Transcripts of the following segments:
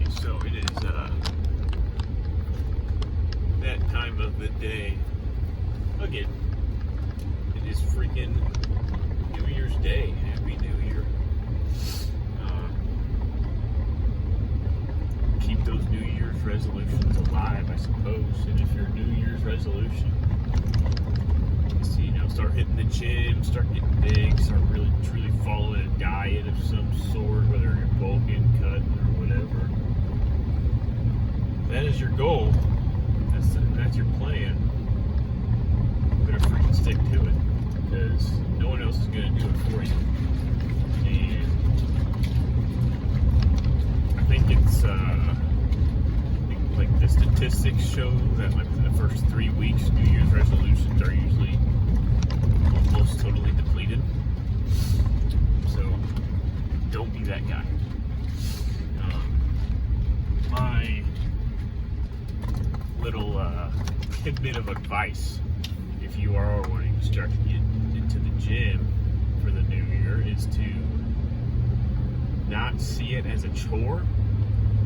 So it is that time of the day. Again, it is freaking New Year's Day. Happy New Year. Keep those New Year's resolutions alive, I suppose. And if your New Year's resolution is to, start hitting the gym, start getting big, start really truly following a diet of some sort, whether you're bulking, cutting, or whatever. That is your goal. That's your plan. You better freaking stick to it, because no one else is going to do it for you. And I think it's like the statistics show that like in the first 3 weeks, New Year's resolutions are usually almost totally depleted. So don't be that guy. My little tidbit of advice, if you are wanting to start to get into the gym for the new year, is to not see it as a chore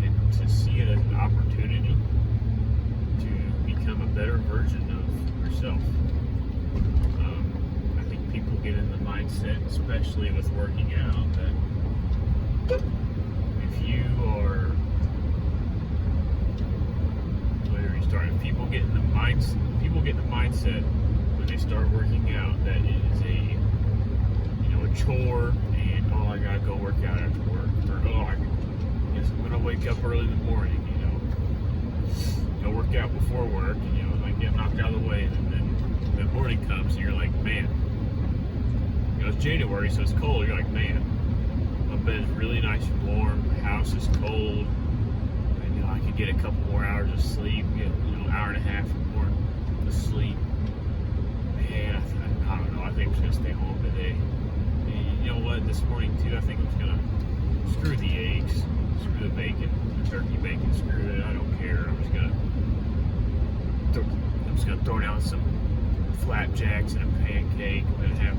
and to see it as an opportunity to become a better version of yourself. I think people get in the mindset, especially with working out, that if you are people get in the mindset when they start working out that it is a chore, and I gotta go work out after work, or I guess I'm gonna wake up early in the morning, go work out before work, and like get knocked out of the way, and then the morning comes and you're like, man, it's January, so it's cold. You're like, man, my bed is really nice and warm, the house is cold, and I could get a couple more hours of sleep, get an hour and a half more of sleep. Man, I don't know, I think I'm just gonna stay home today. And you know what, this morning too, I think I'm just gonna screw the eggs, screw the bacon, the turkey bacon, screw it, I don't care. I'm just gonna throw down some flapjacks and a pancake. I'm gonna have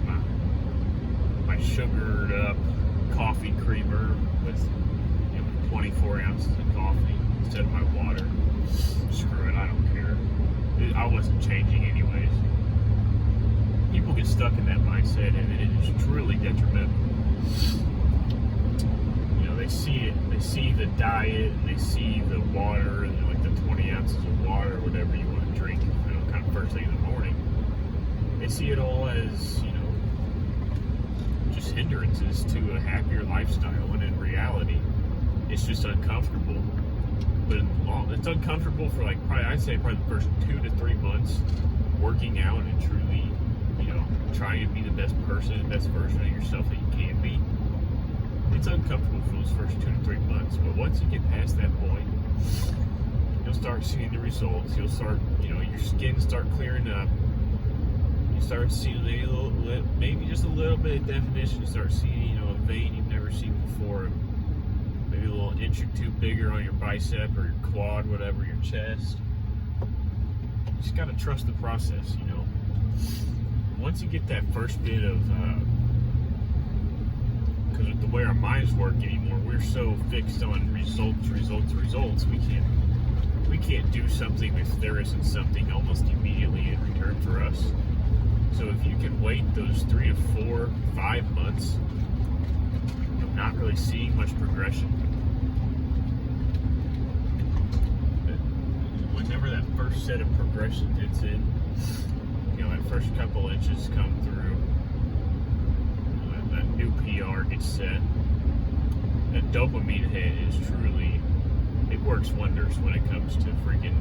my sugared up coffee creamer with 24 ounces of coffee instead of my water. Screw it, I don't care. I wasn't changing anyways. People get stuck in that mindset, and it is truly detrimental. They see it, they see the diet, and they see the water, and like the 20 ounces of water, or whatever you want to drink, kind of first thing in the morning. They see it all as, just hindrances to a happier lifestyle, when in reality, it's just uncomfortable. But it's uncomfortable for I'd say the first 2 to 3 months working out and truly, trying to be the best person, the best version of yourself that you can be. It's uncomfortable for those first 2 to 3 months, but once you get past that point, you'll start seeing the results. You'll start, your skin start clearing up. You start seeing maybe just a little bit of definition. You start seeing, a vein you've never seen before. Maybe a little inch or two bigger on your bicep or your quad, whatever, your chest. You just gotta trust the process, Once you get that first bit of, because of the way our minds work anymore, we're so fixed on results. We can't do something if there isn't something almost immediately in return for us. So if you can wait those 3 to 4, 5 months of not really seeing much progression, whenever that first set of progression hits in, that first couple inches come through, that new PR gets set, that dopamine hit is truly, it works wonders when it comes to freaking,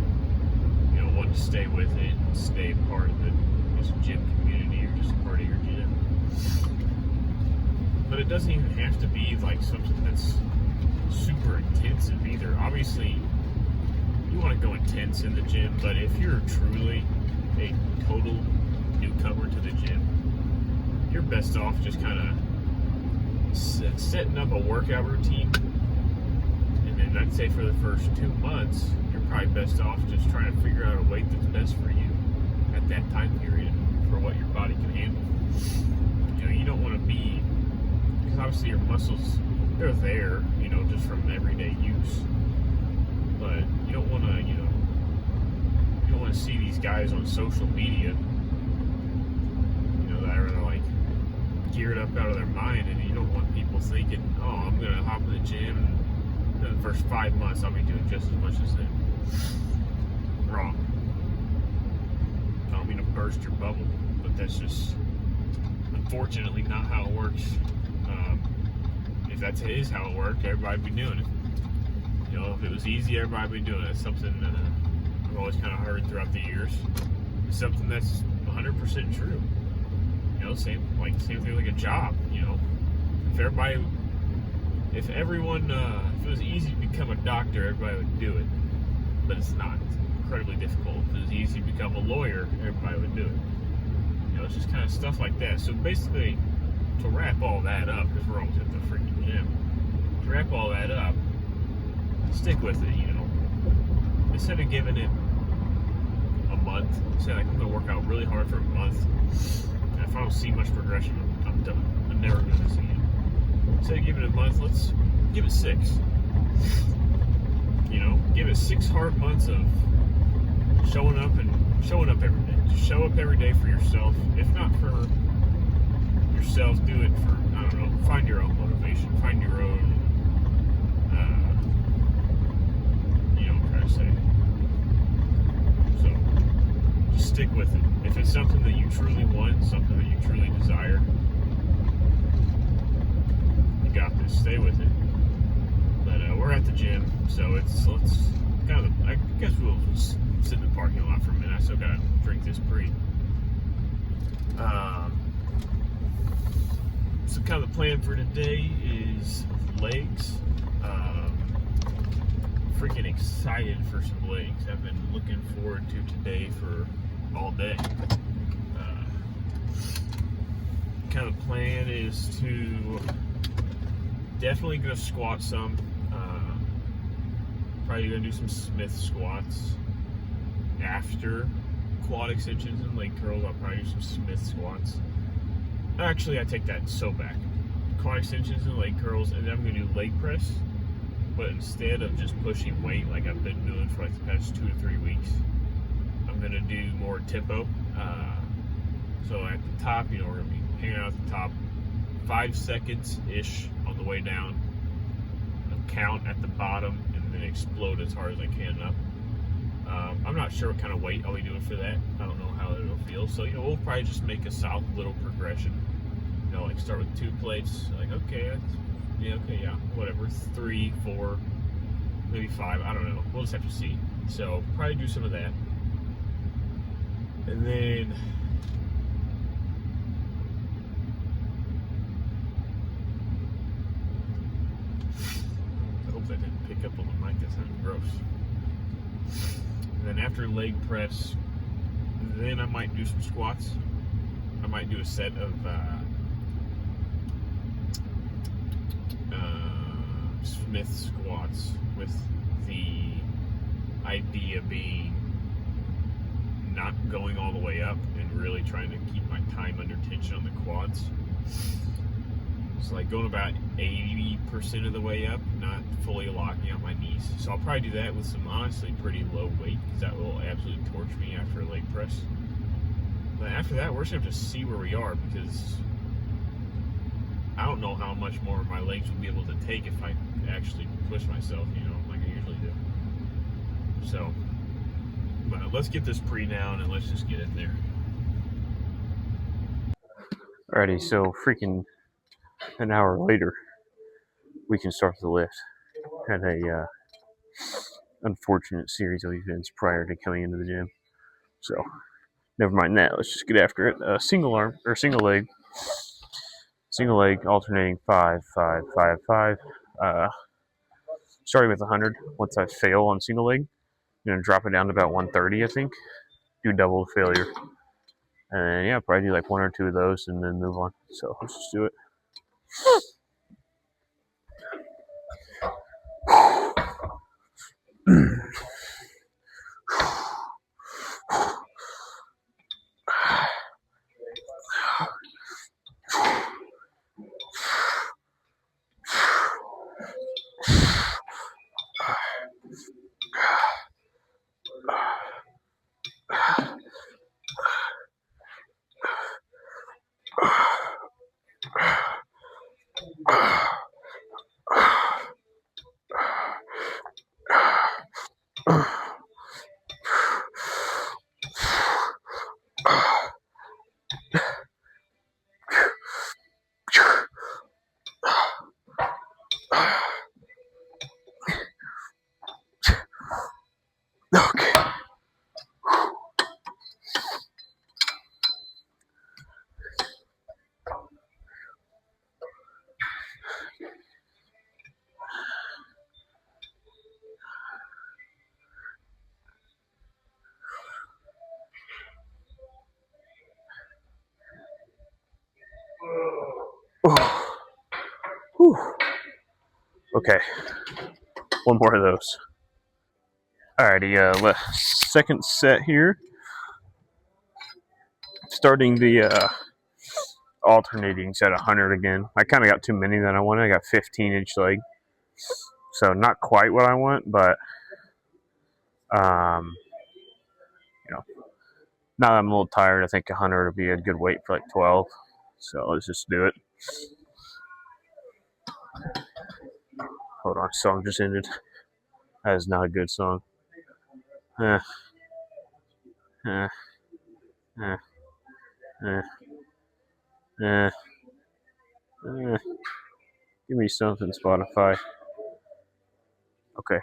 wanting to stay with it and stay part of this gym community, or just part of your gym. But it doesn't even have to be like something that's super intensive either. Obviously, you want to go intense in the gym, but if you're truly a total newcomer to the gym, you're best off just kind of setting up a workout routine, and then I'd say for the first 2 months, you're probably best off just trying to figure out a weight that's best for you at that time period, for what your body can handle. You don't want to be, because obviously your muscles, they're there, just from everyday use. but you don't want to, you don't want to see these guys on social media, that are like geared up out of their mind, and you don't want people thinking, oh, I'm gonna hop in the gym and in the first 5 months I'll be doing just as much as them. Wrong. I don't mean to burst your bubble, but that's just unfortunately not how it works. If that is how it worked, everybody'd be doing it. If it was easy, everybody'd be doing it. It's something I've always kind of heard throughout the years. It's something that's 100% true. Same thing like a job. If it was easy to become a doctor, everybody would do it. But it's not. It's incredibly difficult. If it was easy to become a lawyer, everybody would do it. It's just kind of stuff like that. So basically, to wrap all that up, because we're almost at the freaking gym, to wrap all that up, stick with it, Instead of giving it a month, say like I'm going to work out really hard for a month, and if I don't see much progression, I'm done. I'm never going to see it. Instead of giving it a month, let's give it 6. Give it 6 hard months of showing up every day. Just show up every day for yourself. If not for yourself, do it for, I don't know, find your own motivation, find your own, I'm trying to say. So, just stick with it. If it's something that you truly want, something that you truly desire, you got this. Stay with it. But we're at the gym, so let's kind of, I guess we'll just sit in the parking lot for a minute. I still gotta drink this pre. So kind of the plan for today is legs. Freaking excited for some legs. I've been looking forward to today for all day. Kind of plan is to definitely gonna squat some. Probably gonna do some Smith squats after quad extensions and leg curls. I'll probably do some Smith squats. Actually, I take that so back. Quad extensions and leg curls, and then I'm gonna do leg press. But instead of just pushing weight like I've been doing for like the past 2 to 3 weeks, I'm gonna do more tempo. So at the top, we're gonna be hanging out at the top, 5 seconds ish on the way down. A count at the bottom, and then explode as hard as I can up. I'm not sure what kind of weight I'll be doing for that. I don't know how it'll feel. So, we'll probably just make a solid little progression. Like start with 2 plates. Like, okay, whatever. 3, 4, maybe 5. I don't know. We'll just have to see. So, probably do some of that. And then I hope that didn't pick up on the mic. That sounded gross. And then after leg press, then I might do some squats. I might do a set of Smith squats, with the idea being not going all the way up and really trying to keep my time under tension on the quads. It's like going about 80% of the way up, not fully locking out my knees. So I'll probably do that with some honestly pretty low weight, because that will absolutely torch me after a leg press. But after that, we're just going to have to see where we are, because I don't know how much more my legs will be able to take if I actually push myself, like I usually do. So, but let's get this pre down and let's just get in there. Alrighty, so freaking an hour later, we can start the lift. Had a unfortunate series of events prior to coming into the gym, so never mind that. Let's just get after it. Single leg, alternating 5, 5, 5, 5. Starting with 100. Once I fail on single leg, I'm gonna drop it down to about 130, I think. Do double failure, and then probably do like 1 or 2 of those, and then move on. So let's just do it. Okay, one more of those. Alrighty, second set here. Starting the alternating set 100 again. I kind of got too many that I wanted. I got 15 each leg. So not quite what I want, but you know, now that I'm a little tired, I think 100 would be a good weight for like 12. So let's just do it. Hold on, song just ended. That is not a good song. Eh, eh, eh, eh, eh, eh. Give me something, Spotify. Okay.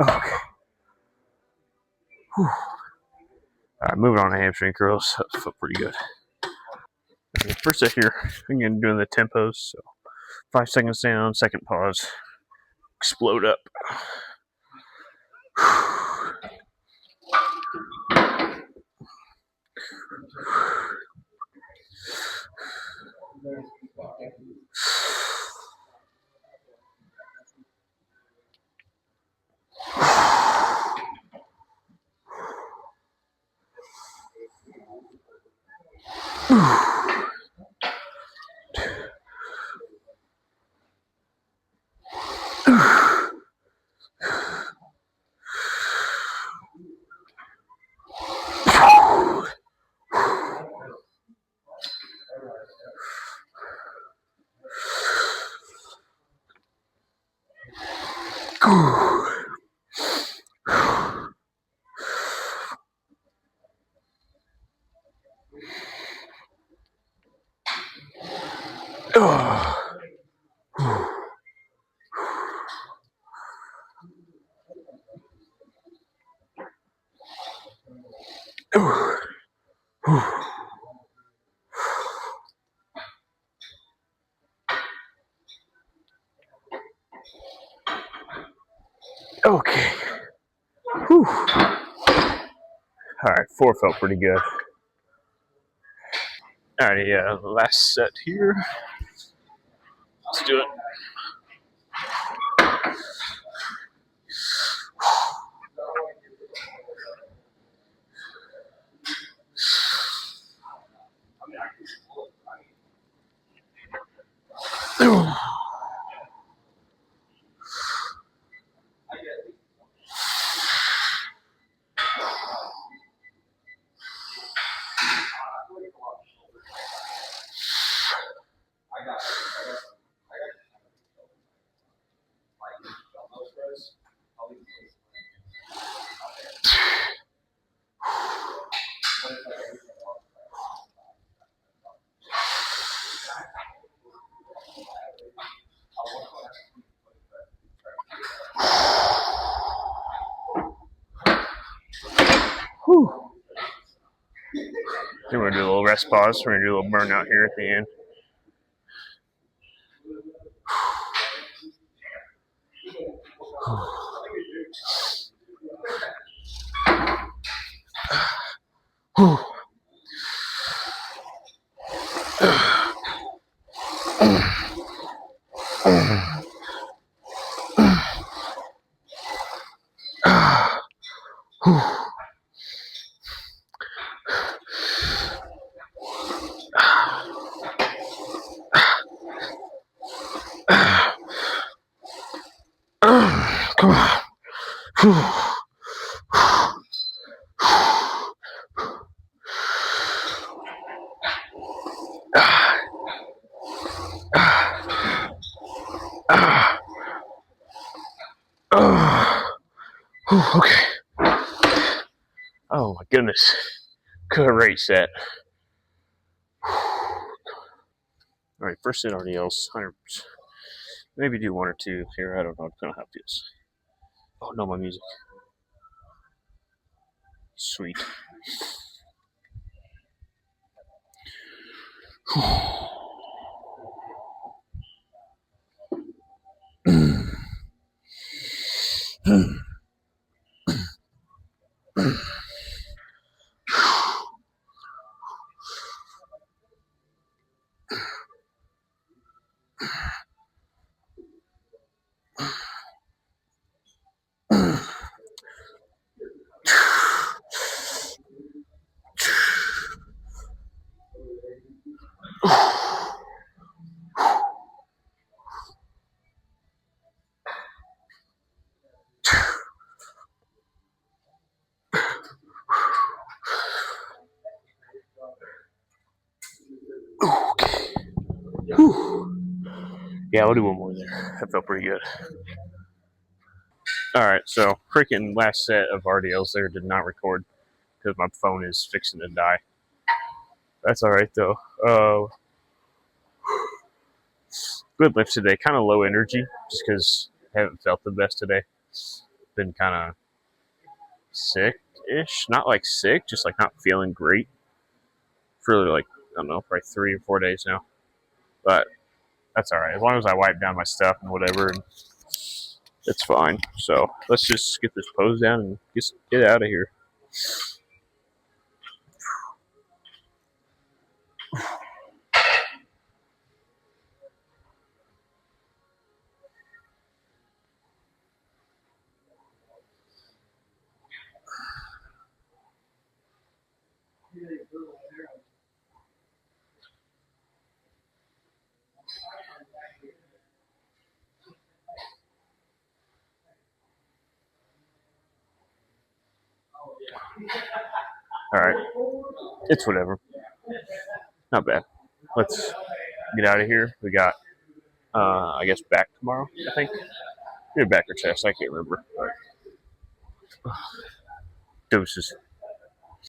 Okay. Whew. All right, moving on to hamstring curls. That felt pretty good. First set here, again doing the tempos. So 5 seconds down, second pause, explode up. Okay. Whew. All right, 4 felt pretty good. Alrighty, last set here. Let's do it. Whew. Then we're gonna do a little rest pause. We're gonna do a little burnout here at the end. Come on. Okay. Oh my goodness. Good race set. All right, first in RDLs, 100. Maybe do one or two here. I don't know. Depending on how it feels. Oh no, my music. Sweet. Okay. Whew. Yeah, I'll do one more there. That felt pretty good. Alright, so freaking last set of RDLs there did not record because my phone is fixing to die. That's alright though. Good lift today. Kind of low energy just because I haven't felt the best today. Been kind of sick-ish. Not like sick, just like not feeling great for like, I don't know, probably 3 or 4 days now. But that's alright. As long as I wipe down my stuff and whatever, it's fine. So let's just get this pose down and get out of here. Alright. It's whatever. Not bad. Let's get out of here. We got, I guess, back tomorrow, I think. Maybe back or chest. I can't remember. Deuces.